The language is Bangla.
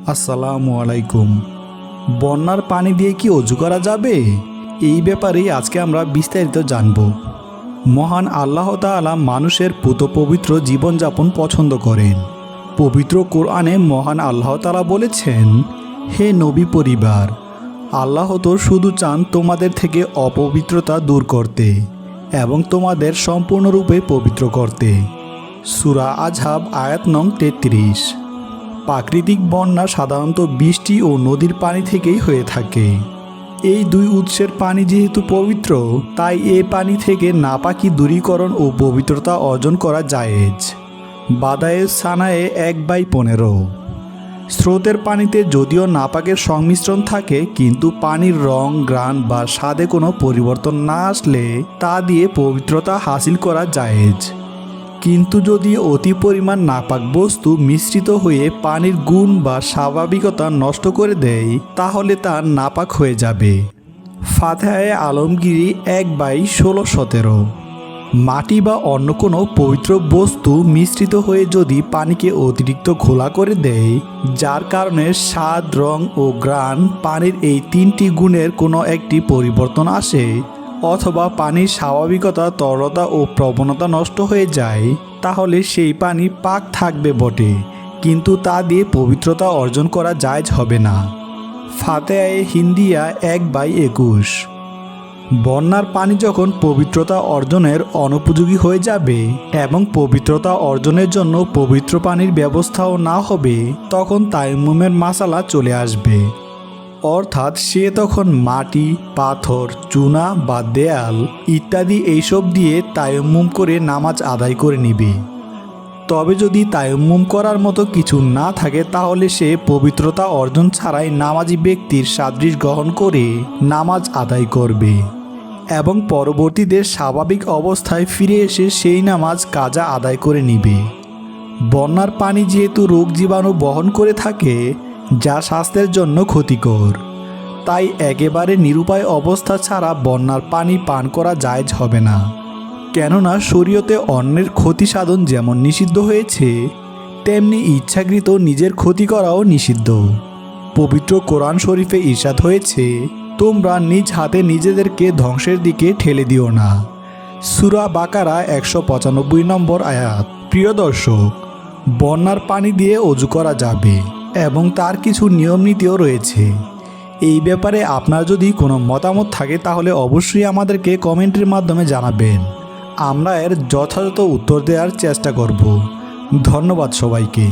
আসসালামু আলাইকুম। বন্যার পানি দিয়ে কি অজু করা যাবে? এই ব্যাপারেই আজকে আমরা বিস্তারিত জানব। মহান আল্লাহ তাআলা মানুষের পুত পবিত্র জীবনযাপন পছন্দ করেন। পবিত্র কোরআনে মহান আল্লাহ তাআলা বলেছেন, হে নবী পরিবার, আল্লাহ তো শুধু চান তোমাদের থেকে অপবিত্রতা দূর করতে এবং তোমাদের সম্পূর্ণরূপে পবিত্র করতে। সূরা আজহাব আয়াত নং 33। প্রাকৃতিক বন্যা সাধারণত বৃষ্টি ও নদীর পানি থেকেই হয়ে থাকে। এই দুই উৎসের পানি যেহেতু পবিত্র, তাই এই পানি থেকে নাপাকি দূরীকরণ ও পবিত্রতা অর্জন করা জায়েজ। বাদায়ে সানায়ে 1/15। স্রোতের পানিতে যদিও নাপাকের সংমিশ্রণ থাকে, কিন্তু পানির রং, ঘ্রাণ বা স্বাদে কোনো পরিবর্তন না আসলে তা দিয়ে পবিত্রতা হাসিল করা জায়েজ। কিন্তু যদি অতি পরিমাণ নাপাক বস্তু মিশ্রিত হয়ে পানির গুণ বা স্বাভাবিকতা নষ্ট করে দেয়, তাহলে তা নাপাক হয়ে যাবে। ফাতহায়ে আলমগীরি 1/16-17। মাটি বা অন্য কোনো পবিত্র বস্তু মিশ্রিত হয়ে যদি পানিকে অতিরিক্ত ঘোলা করে দেয়, যার কারণে স্বাদ, রং ও ঘ্রাণ পানির এই তিনটি গুণের কোনো একটি পরিবর্তন আসে, অথবা পানির স্বাভাবিকতা, তরলতা ও প্রবণতা নষ্ট হয়ে যায়, তাহলে সেই পানি পাক থাকবে বটে, কিন্তু তা দিয়ে পবিত্রতা অর্জন করা জায়েজ হবে না। ফাতহায়ে হিন্দিয়া 1/21। বন্যার পানি যখন পবিত্রতা অর্জনের অনুপযোগী হয়ে যাবে এবং পবিত্রতা অর্জনের জন্য পবিত্র পানির ব্যবস্থাও না হবে, তখন তায়াম্মুমের মাসালা চলে আসবে। অর্থাৎ সে তখন মাটি, পাথর, চুনা বা দেয়াল ইত্যাদি এইসব দিয়ে তায়াম্মুম করে নামাজ আদায় করে নিবে। তবে যদি তায়াম্মুম করার মতো কিছু না থাকে, তাহলে সে পবিত্রতা অর্জন ছাড়াই নামাজি ব্যক্তির সাদৃশ গ্রহণ করে নামাজ আদায় করবে এবং পরবর্তীতে স্বাভাবিক অবস্থায় ফিরে এসে সেই নামাজ কাজা আদায় করে নিবে। বন্যার পানি যেহেতু রোগ জীবাণু বহন করে থাকে, যা স্বাস্থ্যের জন্য ক্ষতিকর, তাই একেবারে নিরুপায় অবস্থা ছাড়া বন্যার পানি পান করা জায়েজ হবে না। কেননা শরীয়তে অন্যের ক্ষতি সাধন যেমন নিষিদ্ধ হয়েছে, তেমনি ইচ্ছাকৃত নিজের ক্ষতি করাও নিষিদ্ধ। পবিত্র কোরআন শরীফে ইরশাদ হয়েছে, তোমরা নিজ হাতে নিজেদেরকে ধ্বংসের দিকে ঠেলে দিও না। সূরা বাকারা 195 নম্বর আয়াত। প্রিয় দর্শক, বন্যার পানি দিয়ে অজু করা যাবে এবং তার কিছু নিয়ম নীতিও রয়েছে। এই ব্যাপারে আপনার যদি কোনো মতামত থাকে, তাহলে অবশ্যই আমাদেরকে কমেন্টের মাধ্যমে জানাবেন। আমরা এর যথাযথ উত্তর দেওয়ার চেষ্টা করব। ধন্যবাদ সবাইকে।